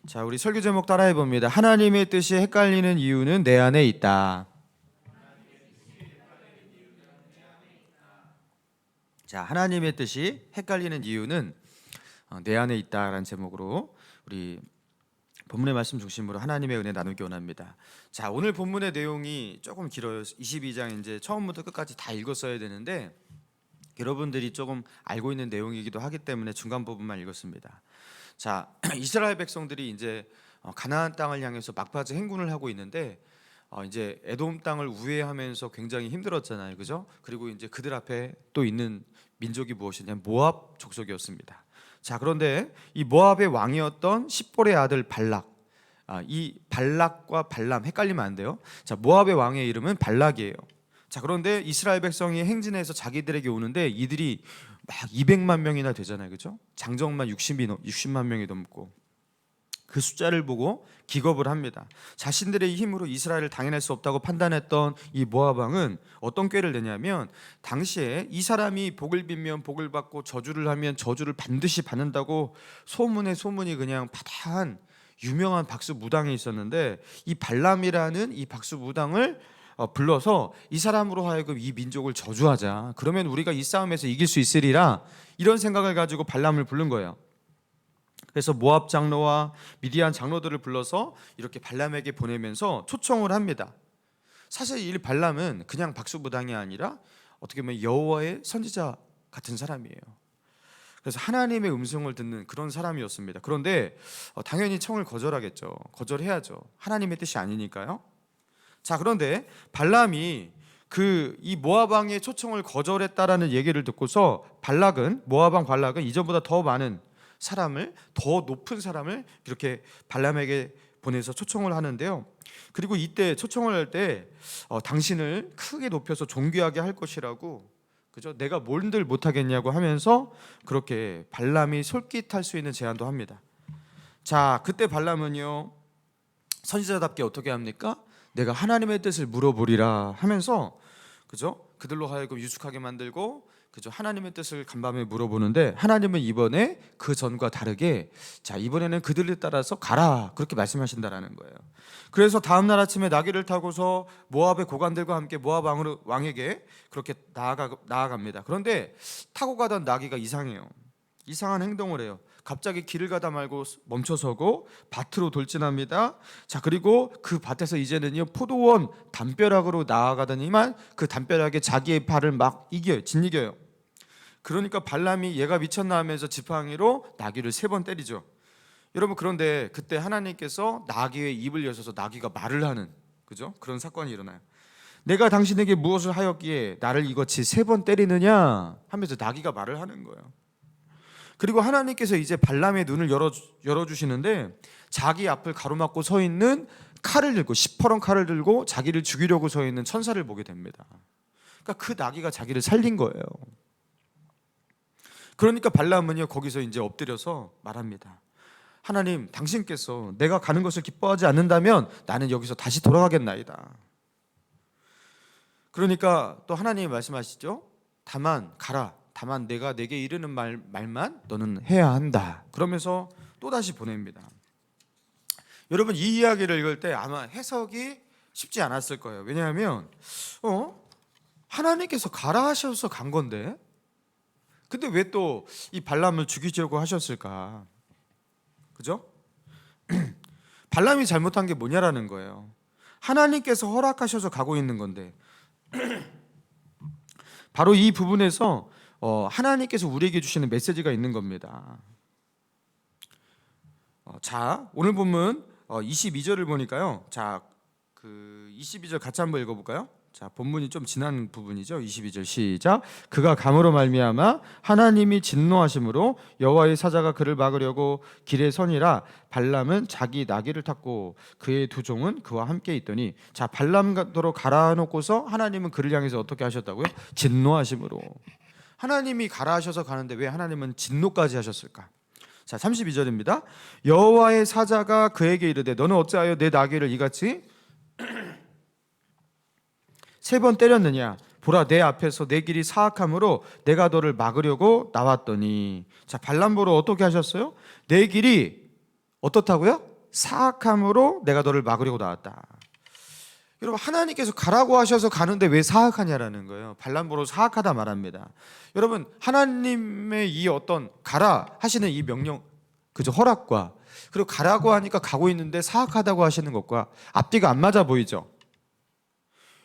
자, 우리 설교 제목 따라해 봅니다. 하나님의 뜻이 헷갈리는 이유는 내 안에 있다. 자, 하나님의 뜻이 헷갈리는 이유는 내 안에 있다라는 제목으로 우리 본문의 말씀 중심으로 하나님의 은혜 나누기 원합니다. 자, 오늘 본문의 내용이 조금 길어요. 22장 이제 처음부터 끝까지 다 읽었어야 되는데 여러분들이 조금 알고 있는 내용이기도 하기 때문에 중간 부분만 읽었습니다. 자, 이스라엘 백성들이 이제 가나안 땅을 향해서 막바지 행군을 하고 있는데 이제 에돔 땅을 우회하면서 굉장히 힘들었잖아요, 그죠? 그리고 이제 그들 앞에 또 있는 민족이 무엇이냐면 모압 족속이었습니다. 자, 그런데 이 모압의 왕이었던 십볼의 아들 발락, 이 발락과 발람 헷갈리면 안 돼요. 자, 모압의 왕의 이름은 발락이에요. 자, 그런데 이스라엘 백성이 행진해서 자기들에게 오는데 이들이 막 200만 명이나 되잖아요, 그죠? 장정만 60만 명이 넘고 그 숫자를 보고 기겁을 합니다. 자신들의 힘으로 이스라엘을 당해낼 수 없다고 판단했던 이 모압 왕은 어떤 꾀를 내냐면 당시에 이 사람이 복을 빌면 복을 받고 저주를 하면 저주를 반드시 받는다고 소문이 그냥 파다한 유명한 박수 무당이 있었는데 이 발람이라는 이 박수 무당을 불러서 이 사람으로 하여금 이 민족을 저주하자. 그러면 우리가 이 싸움에서 이길 수 있으리라. 이런 생각을 가지고 발람을 부른 거예요. 그래서 모압 장로와 미디안 장로들을 불러서 이렇게 발람에게 보내면서 초청을 합니다. 사실 이 발람은 그냥 박수무당이 아니라 어떻게 보면 여호와의 선지자 같은 사람이에요. 그래서 하나님의 음성을 듣는 그런 사람이었습니다. 그런데 당연히 청을 거절하겠죠. 거절해야죠. 하나님의 뜻이 아니니까요. 자, 그런데 발람이 이 모압 왕의 초청을 거절했다라는 얘기를 듣고서 모압 왕 발락은 이전보다 더 많은 사람을, 더 높은 사람을 이렇게 발람에게 보내서 초청을 하는데요. 그리고 이때 초청을 할 때 당신을 크게 높여서 존귀하게 할 것이라고, 그죠? 내가 뭔들 못하겠냐고 하면서 그렇게 발람이 솔깃할 수 있는 제안도 합니다. 자, 그때 발람은요 선지자답게 어떻게 합니까? 내가 하나님의 뜻을 물어보리라 하면서, 그죠? 그들로 하여금 유축하게 만들고, 그죠? 하나님의 뜻을 간밤에 물어보는데 하나님은 이번에 그 전과 다르게 자, 이번에는 그들을 따라서 가라 그렇게 말씀하신다라는 거예요. 그래서 다음 날 아침에 나귀를 타고서 모압의 고관들과 함께 모압 왕에게 그렇게 나아갑니다. 그런데 타고 가던 나귀가 이상한 행동을 해요. 갑자기 길을 가다 말고 멈춰서고 밭으로 돌진합니다. 자, 그리고 그 밭에서 이제는요 포도원 담벼락으로 나아가더니만 그 담벼락에 자기의 발을 막 짓이겨요. 그러니까 발람이 얘가 미쳤나 하면서 지팡이로 나귀를 3번 때리죠. 여러분, 그런데 그때 하나님께서 나귀의 입을 여셔서 나귀가 말을 하는, 그죠? 그런 사건이 일어나요. 내가 당신에게 무엇을 하였기에 나를 이같이 3번 때리느냐 하면서 나귀가 말을 하는 거예요. 그리고 하나님께서 이제 발람의 눈을 열어주시는데 자기 앞을 가로막고 서 있는 시퍼런 칼을 들고 자기를 죽이려고 서 있는 천사를 보게 됩니다. 그러니까 그 나귀가 자기를 살린 거예요. 그러니까 발람은요 거기서 이제 엎드려서 말합니다. 하나님, 당신께서 내가 가는 것을 기뻐하지 않는다면 나는 여기서 다시 돌아가겠나이다. 그러니까 또 하나님이 말씀하시죠. 다만 가라. 다만 내가 내게 이르는 말만 너는 해야 한다. 그러면서 또다시 보냅니다. 여러분, 이 이야기를 읽을 때 아마 해석이 쉽지 않았을 거예요. 왜냐하면 하나님께서 가라 하셔서 간 건데 근데 왜 또 이 발람을 죽이려고 하셨을까? 그죠? 발람이 잘못한 게 뭐냐라는 거예요. 하나님께서 허락하셔서 가고 있는 건데 바로 이 부분에서 하나님께서 우리에게 주시는 메시지가 있는 겁니다. 자, 오늘 본문 22절을 보니까요. 자, 그 22절 같이 한번 읽어볼까요? 자, 본문이 좀 지난 부분이죠. 22절 시작. 그가 감으로 말미암아 하나님이 진노하심으로 여호와의 사자가 그를 막으려고 길에 서니라. 발람은 자기 나귀를 탔고 그의 2 종은 그와 함께 있더니, 자, 발람도로 가라 놓고서 하나님은 그를 향해서 어떻게 하셨다고요? 진노하심으로. 하나님이 가라 하셔서 가는데 왜 하나님은 진노까지 하셨을까? 자, 32절입니다. 여호와의 사자가 그에게 이르되 너는 어찌하여 내 나귀를 이같이 3번 때렸느냐? 보라, 내 앞에서 내 길이 사악함으로 내가 너를 막으려고 나왔더니. 자, 발람 보러 어떻게 하셨어요? 내 길이 어떻다고요? 사악함으로 내가 너를 막으려고 나왔다. 여러분, 하나님께서 가라고 하셔서 가는데 왜 사악하냐라는 거예요. 발람보로 사악하다 말합니다. 여러분, 하나님의 이 어떤 가라 하시는 이 명령, 그저 허락과, 그리고 가라고 하니까 가고 있는데 사악하다고 하시는 것과 앞뒤가 안 맞아 보이죠.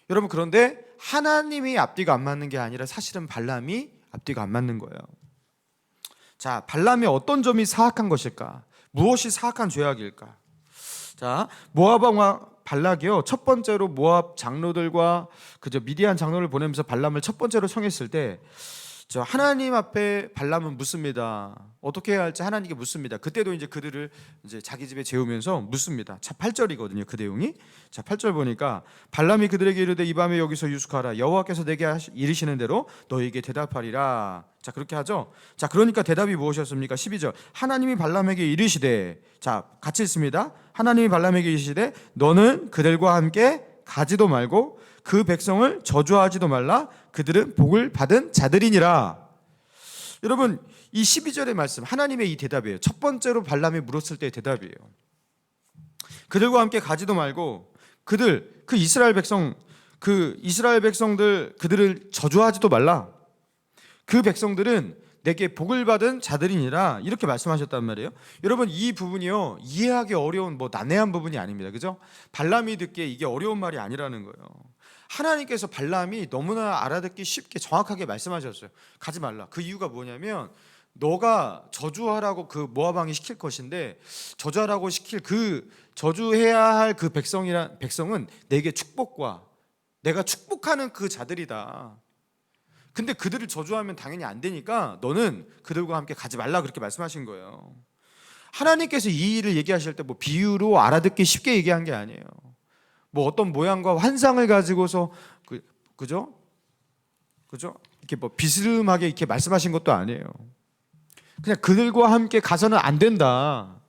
여러분, 그런데 하나님이 앞뒤가 안 맞는 게 아니라 사실은 발람이 앞뒤가 안 맞는 거예요. 자, 발람의 어떤 점이 사악한 것일까? 무엇이 사악한 죄악일까? 자, 모압 왕 발락이요, 첫 번째로 모압 장로들과 그저 미디안 장로를 보내면서 발람을 첫 번째로 청했을 때, 저 하나님 앞에 발람은 묻습니다. 어떻게 해야 할지 하나님께 묻습니다. 그때도 이제 그들을 이제 자기 집에 재우면서 묻습니다. 자, 8절이거든요. 그 내용이. 자, 8절 보니까 발람이 그들에게 이르되 이 밤에 여기서 유숙하라. 여호와께서 내게 이르시는 대로 너에게 대답하리라. 자, 그렇게 하죠. 자, 그러니까 대답이 무엇이었습니까? 12절. 하나님이 발람에게 이르시되, 자, 같이 읽습니다. 하나님이 발람에게 이르시되 너는 그들과 함께 가지도 말고 그 백성을 저주하지도 말라. 그들은 복을 받은 자들이니라. 여러분, 이 12절의 말씀, 하나님의 이 대답이에요. 첫 번째로 발람이 물었을 때의 대답이에요. 그들과 함께 가지도 말고 그들, 그 이스라엘 백성들 그들을 저주하지도 말라. 그 백성들은 내게 복을 받은 자들이니라. 이렇게 말씀하셨단 말이에요. 여러분, 이 부분이요, 이해하기 어려운 난해한 부분이 아닙니다. 그죠? 발람이 듣기에 이게 어려운 말이 아니라는 거예요. 하나님께서 발람이 너무나 알아듣기 쉽게 정확하게 말씀하셨어요. 가지 말라. 그 이유가 뭐냐면, 너가 저주하라고 그 모압 왕이 시킬 것인데, 저주하라고 시킬 그 저주해야 할 그 백성은 내게 축복과 내가 축복하는 그 자들이다. 근데 그들을 저주하면 당연히 안 되니까 너는 그들과 함께 가지 말라, 그렇게 말씀하신 거예요. 하나님께서 이 일을 얘기하실 때 비유로 알아듣기 쉽게 얘기한 게 아니에요. 어떤 모양과 환상을 가지고서 그죠? 이렇게 비스름하게 이렇게 말씀하신 것도 아니에요. 그냥 그들과 함께 가서는 안 된다.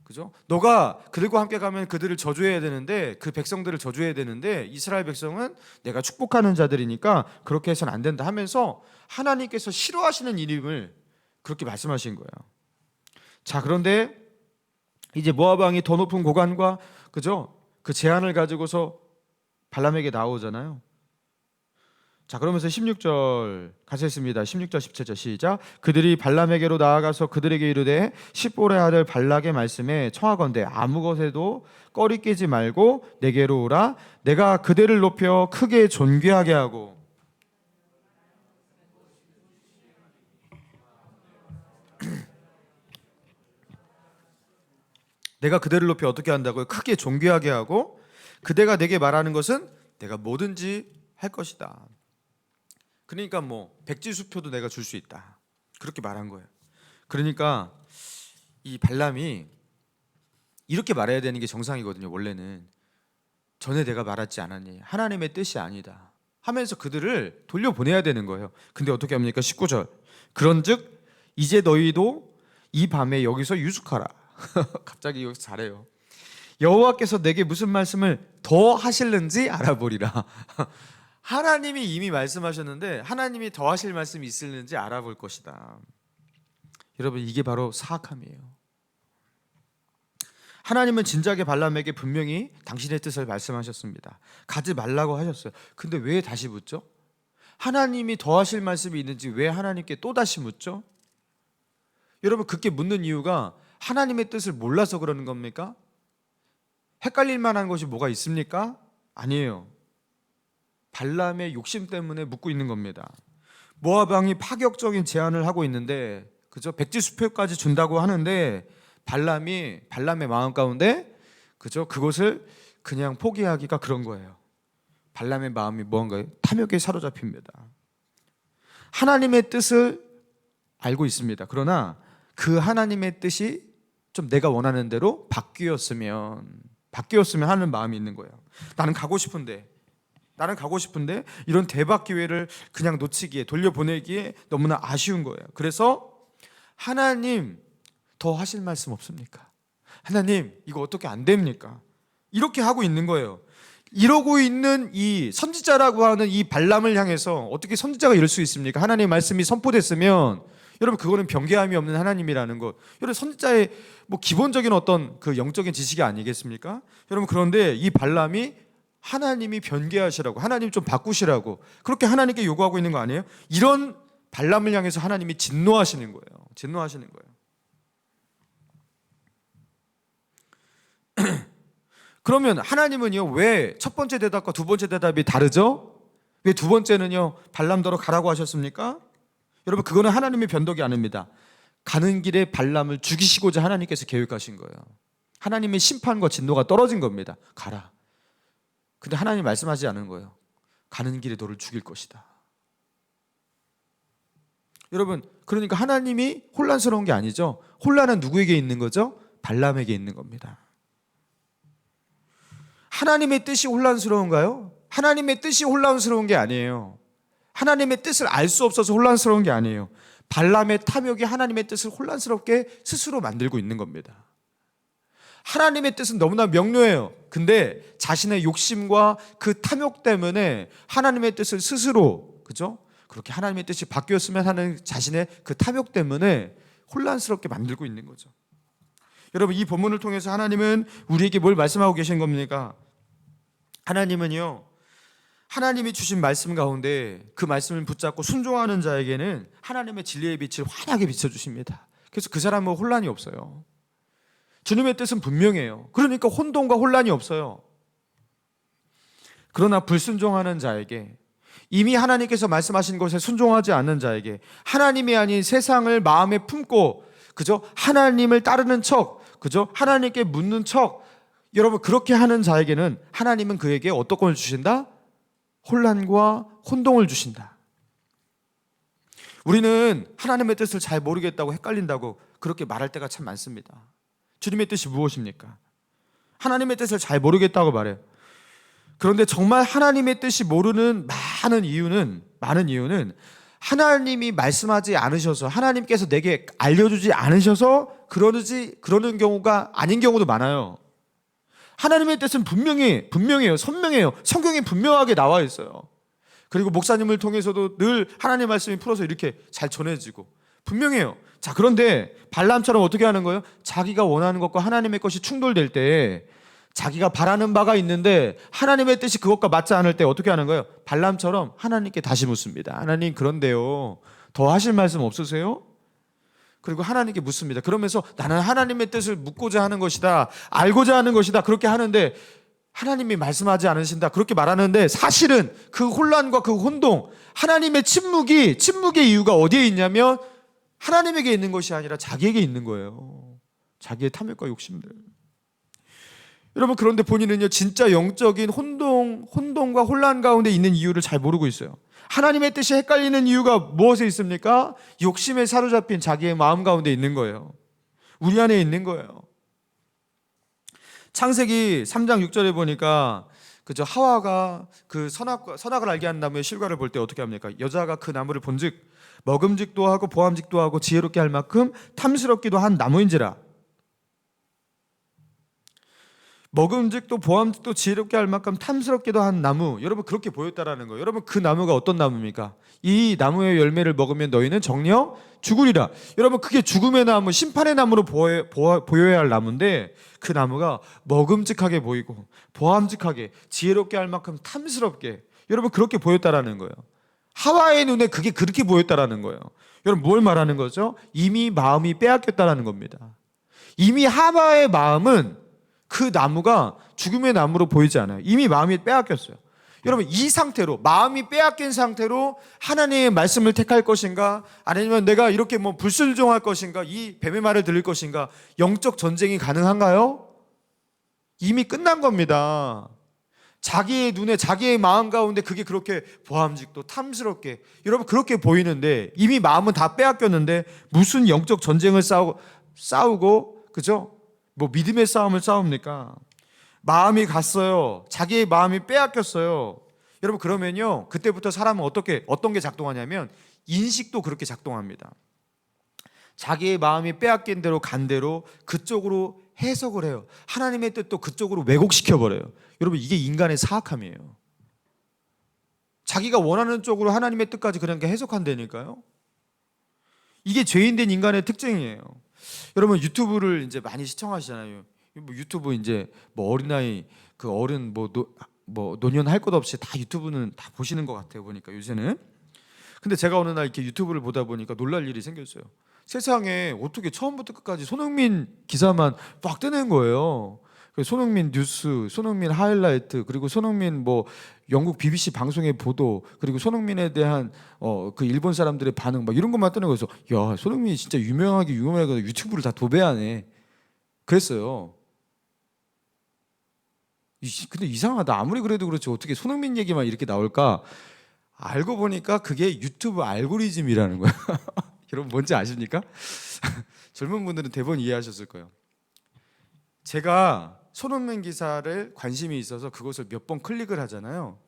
그죠? 너가 그들과 함께 가면 그들을 저주해야 되는데, 그 백성들을 저주해야 되는데, 이스라엘 백성은 내가 축복하는 자들이니까 그렇게 해서는 안 된다 하면서 하나님께서 싫어하시는 일임을 그렇게 말씀하신 거예요. 자, 그런데 이제 모압 왕이 더 높은 고관과 그죠? 그 제안을 가지고서 발람에게 나오잖아요. 자, 그러면서 16절 같이 읽습니다. 16절 17절 시작. 그들이 발람에게로 나아가서 그들에게 이르되 십볼의 아들 발락의 말씀에 청하건대 아무 것에도 꺼리 끼지 말고 내게로 오라. 내가 그들을 높여 크게 존귀하게 하고. 내가 그들을 높여 어떻게 한다고요? 크게 존귀하게 하고 그대가 내게 말하는 것은 내가 뭐든지 할 것이다. 그러니까 백지수표도 내가 줄 수 있다, 그렇게 말한 거예요. 그러니까 이 발람이 이렇게 말해야 되는 게 정상이거든요. 원래는 전에 내가 말하지 않았니? 하나님의 뜻이 아니다 하면서 그들을 돌려보내야 되는 거예요. 근데 어떻게 합니까? 19절. 그런즉 이제 너희도 이 밤에 여기서 유숙하라. 갑자기 여기서 잘해요. 여호와께서 내게 무슨 말씀을 더 하실는지 알아보리라. 하나님이 이미 말씀하셨는데 하나님이 더 하실 말씀이 있을는지 알아볼 것이다. 여러분, 이게 바로 사악함이에요. 하나님은 진작에 발람에게 분명히 당신의 뜻을 말씀하셨습니다. 가지 말라고 하셨어요. 근데 왜 다시 묻죠? 하나님이 더 하실 말씀이 있는지 왜 하나님께 또 다시 묻죠? 여러분, 그렇게 묻는 이유가 하나님의 뜻을 몰라서 그러는 겁니까? 헷갈릴 만한 것이 뭐가 있습니까? 아니에요. 발람의 욕심 때문에 묻고 있는 겁니다. 모압 왕이 파격적인 제안을 하고 있는데, 그죠? 백지수표까지 준다고 하는데 발람의 마음 가운데 그죠? 그것을 그냥 포기하기가 그런 거예요. 발람의 마음이 뭔가요? 탐욕에 사로잡힙니다. 하나님의 뜻을 알고 있습니다. 그러나 그 하나님의 뜻이 좀 내가 원하는 대로 바뀌었으면 하는 마음이 있는 거예요. 나는 가고 싶은데 이런 대박 기회를 그냥 놓치기에, 돌려보내기에 너무나 아쉬운 거예요. 그래서 하나님, 더 하실 말씀 없습니까? 하나님, 이거 어떻게 안 됩니까? 이렇게 하고 있는 거예요. 이러고 있는 이 선지자라고 하는 이 발람을 향해서 어떻게 선지자가 이럴 수 있습니까? 하나님의 말씀이 선포됐으면 여러분 그거는 변개함이 없는 하나님이라는 것. 여러분 선지자의 뭐 기본적인 어떤 그 영적인 지식이 아니겠습니까? 여러분 그런데 이 발람이 하나님이 변개하시라고, 하나님 좀 바꾸시라고 그렇게 하나님께 요구하고 있는 거 아니에요? 이런 발람을 향해서 하나님이 진노하시는 거예요. 진노하시는 거예요. 그러면 하나님은요, 왜 첫 번째 대답과 두 번째 대답이 다르죠? 왜 두 번째는요 발람더러 가라고 하셨습니까? 여러분 그거는 하나님의 변덕이 아닙니다. 가는 길에 발람을 죽이시고자 하나님께서 계획하신 거예요. 하나님의 심판과 진노가 떨어진 겁니다. 가라. 근데 하나님 말씀하지 않은 거예요. 가는 길에 너를 죽일 것이다. 여러분 그러니까 하나님이 혼란스러운 게 아니죠. 혼란은 누구에게 있는 거죠? 발람에게 있는 겁니다. 하나님의 뜻이 혼란스러운가요? 하나님의 뜻이 혼란스러운 게 아니에요. 하나님의 뜻을 알 수 없어서 혼란스러운 게 아니에요. 발람의 탐욕이 하나님의 뜻을 혼란스럽게 스스로 만들고 있는 겁니다. 하나님의 뜻은 너무나 명료해요. 근데 자신의 욕심과 그 탐욕 때문에 하나님의 뜻을 스스로, 그죠? 그렇게 하나님의 뜻이 바뀌었으면 하는 자신의 그 탐욕 때문에 혼란스럽게 만들고 있는 거죠. 여러분 이 본문을 통해서 하나님은 우리에게 뭘 말씀하고 계신 겁니까? 하나님은요, 하나님이 주신 말씀 가운데 그 말씀을 붙잡고 순종하는 자에게는 하나님의 진리의 빛을 환하게 비춰주십니다. 그래서 그 사람은 혼란이 없어요. 주님의 뜻은 분명해요. 그러니까 혼돈과 혼란이 없어요. 그러나 불순종하는 자에게, 이미 하나님께서 말씀하신 것에 순종하지 않는 자에게, 하나님이 아닌 세상을 마음에 품고 그저 하나님을 따르는 척, 그저 하나님께 묻는 척, 여러분 그렇게 하는 자에게는 하나님은 그에게 어떤 걸 주신다? 혼란과 혼동을 주신다. 우리는 하나님의 뜻을 잘 모르겠다고 헷갈린다고 그렇게 말할 때가 참 많습니다. 주님의 뜻이 무엇입니까? 하나님의 뜻을 잘 모르겠다고 말해요. 그런데 정말 하나님의 뜻이 모르는 많은 이유는 하나님이 말씀하지 않으셔서, 하나님께서 내게 알려주지 않으셔서 그러는 경우가 아닌 경우도 많아요. 하나님의 뜻은 분명해요. 선명해요. 성경에 분명하게 나와 있어요. 그리고 목사님을 통해서도 늘 하나님의 말씀이 풀어서 이렇게 잘 전해지고 분명해요. 자, 그런데 발람처럼 어떻게 하는 거예요? 자기가 원하는 것과 하나님의 것이 충돌될 때, 자기가 바라는 바가 있는데 하나님의 뜻이 그것과 맞지 않을 때 어떻게 하는 거예요? 발람처럼 하나님께 다시 묻습니다. 하나님 그런데요, 더 하실 말씀 없으세요? 그리고 하나님께 묻습니다. 그러면서 나는 하나님의 뜻을 묻고자 하는 것이다, 알고자 하는 것이다, 그렇게 하는데 하나님이 말씀하지 않으신다, 그렇게 말하는데 사실은 그 혼란과 그 혼동, 하나님의 침묵의 이유가 어디에 있냐면 하나님에게 있는 것이 아니라 자기에게 있는 거예요. 자기의 탐욕과 욕심들. 여러분 그런데 본인은요, 진짜 영적인 혼동과 혼란 가운데 있는 이유를 잘 모르고 있어요. 하나님의 뜻이 헷갈리는 이유가 무엇에 있습니까? 욕심에 사로잡힌 자기의 마음 가운데 있는 거예요. 우리 안에 있는 거예요. 창세기 3장 6절에 보니까 그저 하와가 그 선악을 알게 하는 나무의 실과를 볼 때 어떻게 합니까? 여자가 그 나무를 본즉 먹음직도 하고 보암직도 하고 지혜롭게 할 만큼 탐스럽기도 한 나무인지라. 먹음직도 보암직도 지혜롭게 할 만큼 탐스럽기도 한 나무, 여러분 그렇게 보였다라는 거예요. 여러분 그 나무가 어떤 나무입니까? 이 나무의 열매를 먹으면 너희는 정녕 죽으리라. 여러분 그게 죽음의 나무, 심판의 나무로 보여야 할 나무인데 그 나무가 먹음직하게 보이고 보암직하게 지혜롭게 할 만큼 탐스럽게, 여러분 그렇게 보였다라는 거예요. 하와의 눈에 그게 그렇게 보였다라는 거예요. 여러분 뭘 말하는 거죠? 이미 마음이 빼앗겼다라는 겁니다. 이미 하와의 마음은 그 나무가 죽음의 나무로 보이지 않아요. 이미 마음이 빼앗겼어요. 여러분 이 상태로, 마음이 빼앗긴 상태로 하나님의 말씀을 택할 것인가, 아니면 내가 이렇게 불순종할 것인가, 이 뱀의 말을 들을 것인가, 영적 전쟁이 가능한가요? 이미 끝난 겁니다. 자기의 눈에, 자기의 마음 가운데 그게 그렇게 보암직도 탐스럽게, 여러분 그렇게 보이는데 이미 마음은 다 빼앗겼는데 무슨 영적 전쟁을 싸우고 그죠? 믿음의 싸움을 싸웁니까? 마음이 갔어요. 자기의 마음이 빼앗겼어요. 여러분 그러면요, 그때부터 사람은 어떤 게 작동하냐면 인식도 그렇게 작동합니다. 자기의 마음이 빼앗긴 대로 간 대로 그쪽으로 해석을 해요. 하나님의 뜻도 그쪽으로 왜곡시켜버려요. 여러분 이게 인간의 사악함이에요. 자기가 원하는 쪽으로 하나님의 뜻까지 그냥 해석한다니까요. 이게 죄인된 인간의 특징이에요. 여러분 유튜브를 이제 많이 시청하시잖아요. 뭐 유튜브 이제 뭐 어린아이 그 어른 뭐 노년 할 것 없이 다 유튜브는 다 보시는 것 같아요 보니까 요새는. 근데 제가 어느 날 이렇게 유튜브를 보다 보니까 놀랄 일이 생겼어요. 세상에 어떻게 처음부터 끝까지 손흥민 기사만 막 뜨는 거예요. 손흥민 뉴스, 손흥민 하이라이트, 그리고 손흥민 뭐 영국 BBC 방송의 보도, 그리고 손흥민에 대한 그 일본 사람들의 반응 막 이런 것만 뜨는 거여서 야, 손흥민이 진짜 유명하게 유튜브를 다 도배하네. 그랬어요. 근데 이상하다. 아무리 그래도 그렇지 어떻게 손흥민 얘기만 이렇게 나올까? 알고 보니까 그게 유튜브 알고리즘이라는 거야. 여러분 뭔지 아십니까? 젊은 분들은 대부분 이해하셨을 거예요. 제가 손흥민 기사를 관심이 있어서 그것을 몇 번 클릭을 하잖아요.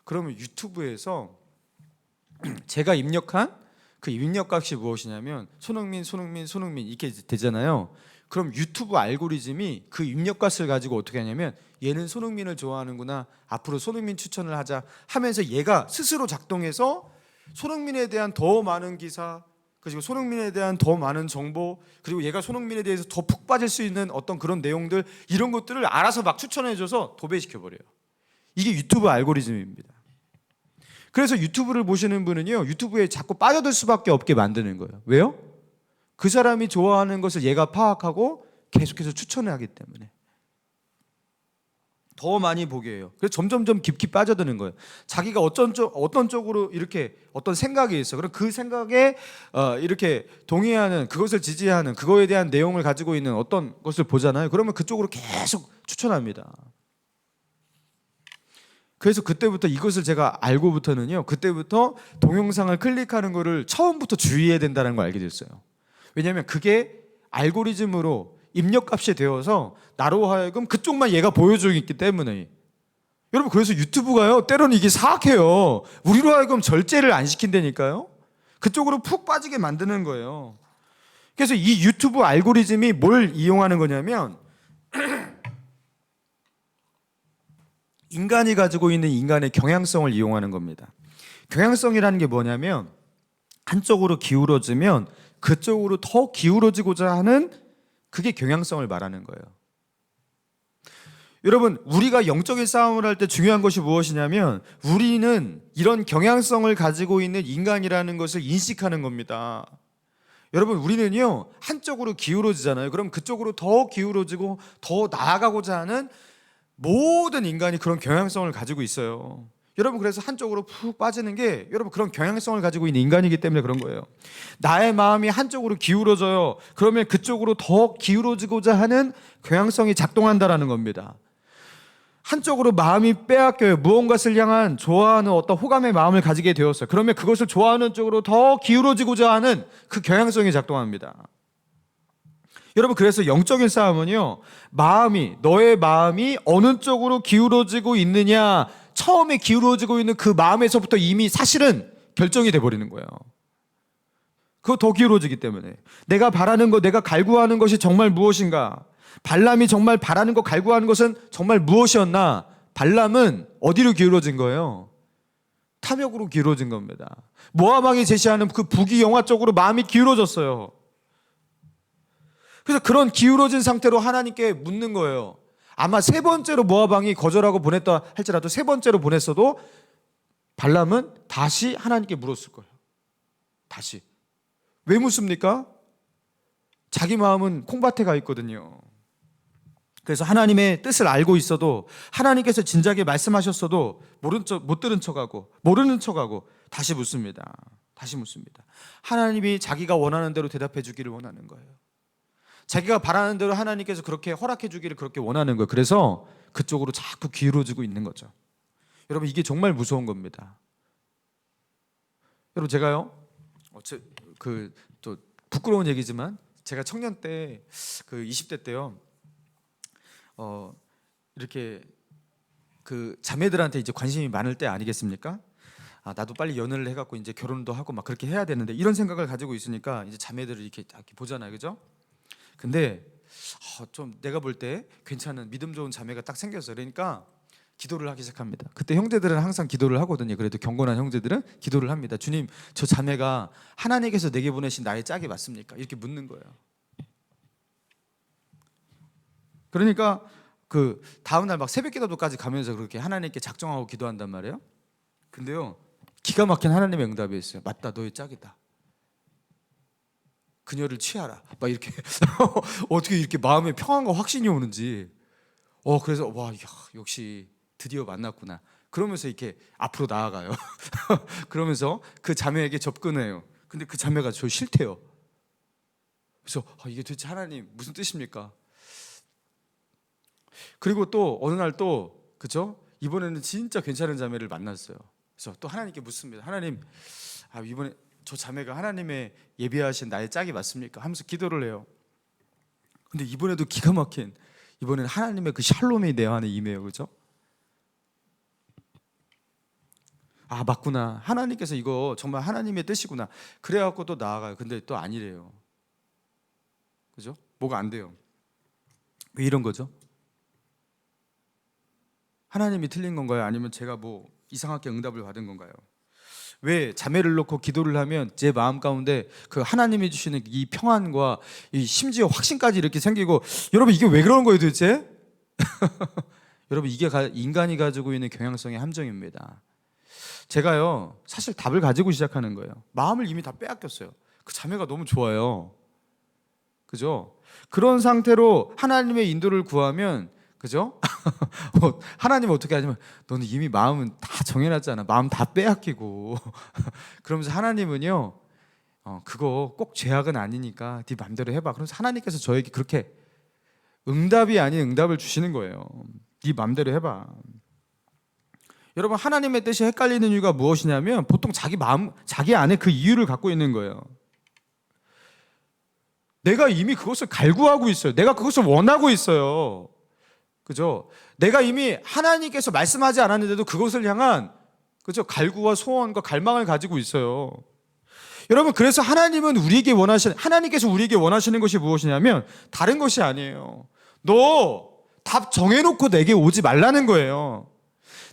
그러면 유튜브에서 제가 입력한 그 입력값이 무엇이냐면 손흥민 이렇게 되잖아요. 그럼 유튜브 알고리즘이 그 입력값을 가지고 어떻게 하냐면 얘는 손흥민을 좋아하는구나, 앞으로 손흥민 추천을 하자 하면서 얘가 스스로 작동해서 손흥민에 대한 더 많은 기사, 그리고 손흥민에 대한 더 많은 정보, 그리고 얘가 손흥민에 대해서 더 푹 빠질 수 있는 어떤 그런 내용들, 이런 것들을 알아서 막 추천해줘서 도배시켜버려요. 이게 유튜브 알고리즘입니다. 그래서 유튜브를 보시는 분은요, 유튜브에 자꾸 빠져들 수밖에 없게 만드는 거예요. 왜요? 그 사람이 좋아하는 것을 얘가 파악하고 계속해서 추천을 하기 때문에 더 많이 보게 해요. 그래서 점점점 깊이 빠져드는 거예요. 자기가 어떤 쪽으로 이렇게 어떤 생각이 있어. 그럼 그 생각에 이렇게 동의하는, 그것을 지지하는, 그거에 대한 내용을 가지고 있는 어떤 것을 보잖아요. 그러면 그쪽으로 계속 추천합니다. 그래서 그때부터 이것을 제가 알고부터는요, 그때부터 동영상을 클릭하는 거를 처음부터 주의해야 된다는 걸 알게 됐어요. 왜냐하면 그게 알고리즘으로 입력값이 되어서 나로 하여금 그쪽만 얘가 보여주기 때문에. 여러분 그래서 유튜브가요 때로는 이게 사악해요. 우리로 하여금 절제를 안 시킨다니까요. 그쪽으로 푹 빠지게 만드는 거예요. 그래서 이 유튜브 알고리즘이 뭘 이용하는 거냐면 인간이 가지고 있는 인간의 경향성을 이용하는 겁니다. 경향성이라는 게 뭐냐면 한쪽으로 기울어지면 그쪽으로 더 기울어지고자 하는, 그게 경향성을 말하는 거예요. 여러분 우리가 영적인 싸움을 할 때 중요한 것이 무엇이냐면 우리는 이런 경향성을 가지고 있는 인간이라는 것을 인식하는 겁니다. 여러분 우리는요 한쪽으로 기울어지잖아요. 그럼 그쪽으로 더 기울어지고 더 나아가고자 하는 모든 인간이 그런 경향성을 가지고 있어요. 여러분 그래서 한쪽으로 푹 빠지는 게 여러분 그런 경향성을 가지고 있는 인간이기 때문에 그런 거예요. 나의 마음이 한쪽으로 기울어져요. 그러면 그쪽으로 더 기울어지고자 하는 경향성이 작동한다라는 겁니다. 한쪽으로 마음이 빼앗겨요. 무언가를 향한 좋아하는 어떤 호감의 마음을 가지게 되었어요. 그러면 그것을 좋아하는 쪽으로 더 기울어지고자 하는 그 경향성이 작동합니다. 여러분 그래서 영적인 싸움은요, 너의 마음이 어느 쪽으로 기울어지고 있느냐, 처음에 기울어지고 있는 그 마음에서부터 이미 사실은 결정이 돼버리는 거예요. 그거 더 기울어지기 때문에 내가 바라는 것, 내가 갈구하는 것이 정말 무엇인가, 발람이 정말 바라는 것, 갈구하는 것은 정말 무엇이었나. 발람은 어디로 기울어진 거예요? 탐욕으로 기울어진 겁니다. 모압 왕이 제시하는 그 북이 영화 쪽으로 마음이 기울어졌어요. 그래서 그런 기울어진 상태로 하나님께 묻는 거예요. 아마 세 번째로 모압 왕이 거절하고 보냈다 할지라도 세 번째로 보냈어도 발람은 다시 하나님께 물었을 거예요. 다시. 왜 묻습니까? 자기 마음은 콩밭에 가 있거든요. 그래서 하나님의 뜻을 알고 있어도, 하나님께서 진작에 말씀하셨어도 못 들은 척하고 모르는 척하고 다시 묻습니다. 다시 묻습니다. 하나님이 자기가 원하는 대로 대답해 주기를 원하는 거예요. 자기가 바라는 대로 하나님께서 그렇게 허락해 주기를 그렇게 원하는 거예요. 그래서 그쪽으로 자꾸 기울어지고 있는 거죠. 여러분 이게 정말 무서운 겁니다. 여러분 제가요, 또 부끄러운 얘기지만 제가 청년 때, 그 20대 때요, 이렇게 그 자매들한테 이제 관심이 많을 때 아니겠습니까? 나도 빨리 연애를 해갖고 이제 결혼도 하고 막 그렇게 해야 되는데, 이런 생각을 가지고 있으니까 이제 자매들을 이렇게 보잖아요, 그죠? 근데 좀 내가 볼 때 괜찮은 믿음 좋은 자매가 딱 생겼어요. 그러니까 기도를 하기 시작합니다. 그때 형제들은 항상 기도를 하거든요. 그래도 경건한 형제들은 기도를 합니다. 주님, 저 자매가 하나님께서 내게 보내신 나의 짝이 맞습니까? 이렇게 묻는 거예요. 그러니까 그 다음날 막 새벽 기도까지 가면서 그렇게 하나님께 작정하고 기도한단 말이에요. 근데요, 기가 막힌 하나님의 응답이 있어요. 맞다, 너의 짝이다. 그녀를 취하라. 막 이렇게 어떻게 이렇게 마음에 평안과 확신이 오는지. 그래서 와, 역시 드디어 만났구나. 그러면서 이렇게 앞으로 나아가요. 그러면서 그 자매에게 접근해요. 근데 그 자매가 저 싫대요. 그래서 이게 도대체 하나님 무슨 뜻입니까? 그리고 또 어느 날 또 그죠? 이번에는 진짜 괜찮은 자매를 만났어요. 그래서 또 하나님께 묻습니다. 하나님, 이번에 저 자매가 하나님의 예비하신 나의 짝이 맞습니까? 하면서 기도를 해요. 근데 이번에도 기가 막힌, 이번에는 하나님의 그 샬롬이 내 안에 임해요. 그죠? 맞구나. 하나님께서 이거 정말 하나님의 뜻이구나. 그래갖고 또 나아가요. 근데 또 아니래요. 그죠? 뭐가 안 돼요. 왜 이런 거죠? 하나님이 틀린 건가요? 아니면 제가 뭐 이상하게 응답을 받은 건가요? 왜 자매를 놓고 기도를 하면 제 마음 가운데 그 하나님이 주시는 이 평안과 이 심지어 확신까지 이렇게 생기고, 여러분 이게 왜 그러는 거예요 도대체? 여러분 이게 인간이 가지고 있는 경향성의 함정입니다. 제가요 사실 답을 가지고 시작하는 거예요. 마음을 이미 다 빼앗겼어요. 그 자매가 너무 좋아요. 그죠? 그런 상태로 하나님의 인도를 구하면, 그죠? 하나님 어떻게 하냐면, 너는 이미 마음은 다 정해놨잖아. 마음 다 빼앗기고. 그러면서 하나님은요, 그거 꼭 죄악은 아니니까 네 맘대로 해봐. 그러면서 하나님께서 저에게 그렇게 응답이 아닌 응답을 주시는 거예요. 네 맘대로 해봐. 여러분, 하나님의 뜻이 헷갈리는 이유가 무엇이냐면 보통 자기 안에 그 이유를 갖고 있는 거예요. 내가 이미 그것을 갈구하고 있어요. 내가 그것을 원하고 있어요. 그죠? 내가 이미 하나님께서 말씀하지 않았는데도 그것을 향한, 그죠? 갈구와 소원과 갈망을 가지고 있어요. 여러분, 그래서 하나님께서 우리에게 원하시는 것이 무엇이냐면 다른 것이 아니에요. 너 답 정해놓고 내게 오지 말라는 거예요.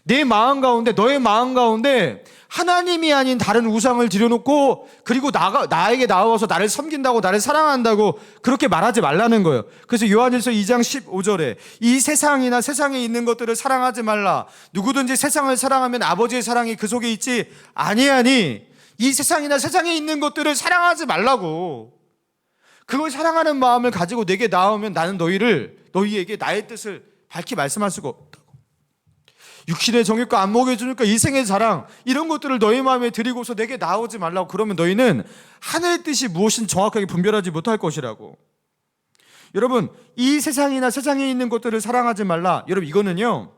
내 마음 가운데, 너의 마음 가운데 하나님이 아닌 다른 우상을 들여놓고, 그리고 나에게 나와서 나를 섬긴다고, 나를 사랑한다고 그렇게 말하지 말라는 거예요. 그래서 요한일서 2장 15절에 이 세상이나 세상에 있는 것들을 사랑하지 말라. 누구든지 세상을 사랑하면 아버지의 사랑이 그 속에 있지 아니하니, 이 세상이나 세상에 있는 것들을 사랑하지 말라고. 그걸 사랑하는 마음을 가지고 내게 나오면 나는 너희에게 나의 뜻을 밝히 말씀할 수가 없다고. 육신의 정욕과 안목의 정욕과 이생의 자랑, 이런 것들을 너희 마음에 들이고서 내게 나오지 말라고. 그러면 너희는 하늘의 뜻이 무엇인지 정확하게 분별하지 못할 것이라고. 여러분, 이 세상이나 세상에 있는 것들을 사랑하지 말라. 여러분, 이거는요,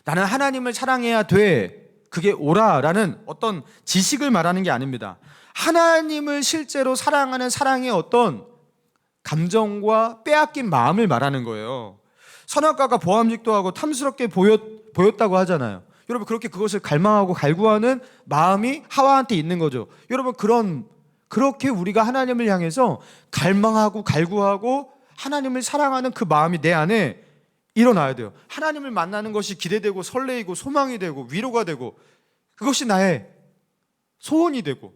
나는 하나님을 사랑해야 돼, 그게 옳아라는 어떤 지식을 말하는 게 아닙니다. 하나님을 실제로 사랑하는 사랑의 어떤 감정과 빼앗긴 마음을 말하는 거예요. 선악과가 보암직도 하고 탐스럽게 보였다고 하잖아요. 여러분, 그렇게 그것을 갈망하고 갈구하는 마음이 하와한테 있는 거죠. 여러분, 그렇게 우리가 하나님을 향해서 갈망하고 갈구하고 하나님을 사랑하는 그 마음이 내 안에 일어나야 돼요. 하나님을 만나는 것이 기대되고 설레이고 소망이 되고 위로가 되고, 그것이 나의 소원이 되고.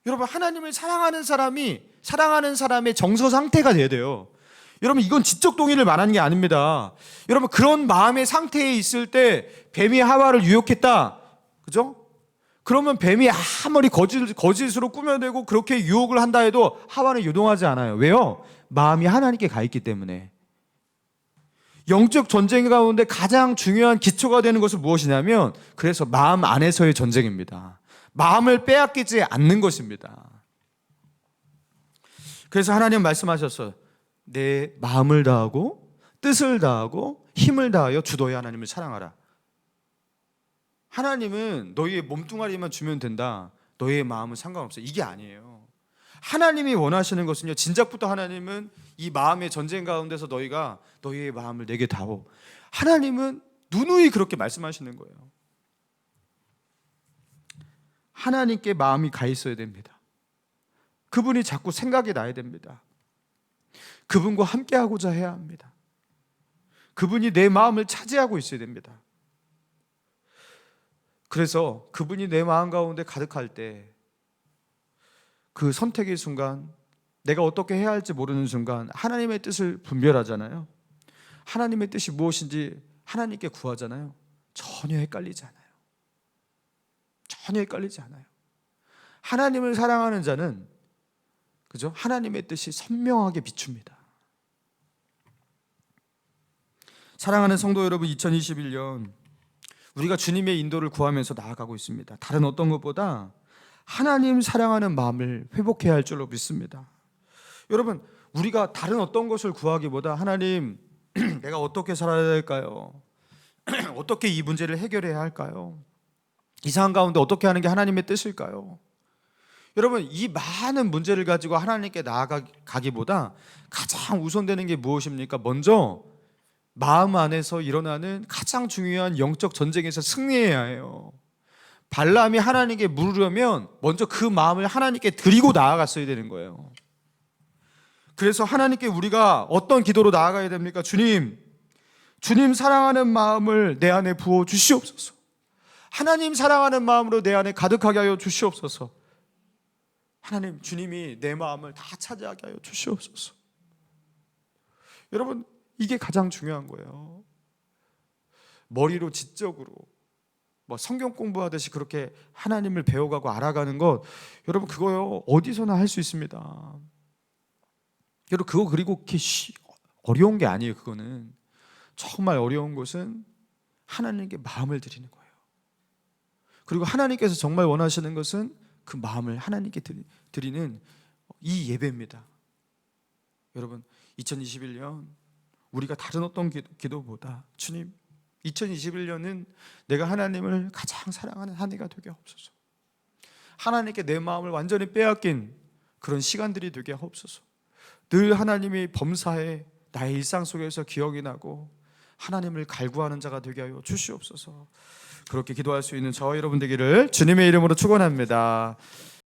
여러분, 하나님을 사랑하는 사람의 정서 상태가 돼야 돼요. 여러분, 이건 지적 동의를 말하는 게 아닙니다. 여러분, 그런 마음의 상태에 있을 때 뱀이 하와를 유혹했다, 그죠? 그러면 뱀이 아무리 거짓으로 꾸며내고 그렇게 유혹을 한다 해도 하와는 요동하지 않아요. 왜요? 마음이 하나님께 가 있기 때문에. 영적 전쟁 가운데 가장 중요한 기초가 되는 것은 무엇이냐면, 그래서 마음 안에서의 전쟁입니다. 마음을 빼앗기지 않는 것입니다. 그래서 하나님 말씀하셨어요. 내 마음을 다하고 뜻을 다하고 힘을 다하여 주 너희 하나님을 사랑하라. 하나님은 너희의 몸뚱아리만 주면 된다, 너희의 마음은 상관없어, 이게 아니에요. 하나님이 원하시는 것은요, 진작부터 하나님은 이 마음의 전쟁 가운데서 너희의 마음을 내게 다오. 하나님은 누누이 그렇게 말씀하시는 거예요. 하나님께 마음이 가 있어야 됩니다. 그분이 자꾸 생각이 나야 됩니다. 그분과 함께 하고자 해야 합니다. 그분이 내 마음을 차지하고 있어야 됩니다. 그래서 그분이 내 마음 가운데 가득할 때 그 선택의 순간, 내가 어떻게 해야 할지 모르는 순간 하나님의 뜻을 분별하잖아요. 하나님의 뜻이 무엇인지 하나님께 구하잖아요. 전혀 헷갈리지 않아요. 전혀 헷갈리지 않아요. 하나님을 사랑하는 자는, 그죠? 하나님의 뜻이 선명하게 비춥니다. 사랑하는 성도 여러분, 2021년 우리가 주님의 인도를 구하면서 나아가고 있습니다. 다른 어떤 것보다 하나님 사랑하는 마음을 회복해야 할 줄로 믿습니다. 여러분, 우리가 다른 어떤 것을 구하기보다 하나님, 내가 어떻게 살아야 될까요? 어떻게 이 문제를 해결해야 할까요? 이 상황 가운데 어떻게 하는 게 하나님의 뜻일까요? 여러분, 이 많은 문제를 가지고 하나님께 나아가기보다 가장 우선되는 게 무엇입니까? 먼저 마음 안에서 일어나는 가장 중요한 영적 전쟁에서 승리해야 해요. 발람이 하나님께 물으려면 먼저 그 마음을 하나님께 드리고 나아갔어야 되는 거예요. 그래서 하나님께 우리가 어떤 기도로 나아가야 됩니까? 주님 사랑하는 마음을 내 안에 부어 주시옵소서. 하나님 사랑하는 마음으로 내 안에 가득하게 하여 주시옵소서. 하나님, 주님이 내 마음을 다 차지하게 하여 주시옵소서. 여러분, 이게 가장 중요한 거예요. 머리로 지적으로 성경 공부하듯이 그렇게 하나님을 배워가고 알아가는 것, 여러분, 그거요 어디서나 할 수 있습니다. 여러분, 그거 그리고 그렇게 어려운 게 아니에요. 그거는 정말 어려운 것은 하나님께 마음을 드리는 거예요. 그리고 하나님께서 정말 원하시는 것은 그 마음을 하나님께 드리는 이 예배입니다. 여러분, 2021년 우리가 다른 어떤 기도보다 주님, 2021년은 내가 하나님을 가장 사랑하는 한 해가 되게 하옵소서. 하나님께 내 마음을 완전히 빼앗긴 그런 시간들이 되게 하옵소서. 늘 하나님이 범사에 나의 일상 속에서 기억이 나고 하나님을 갈구하는 자가 되게 하여 주시옵소서. 그렇게 기도할 수 있는 저와 여러분 되기를 주님의 이름으로 축원합니다.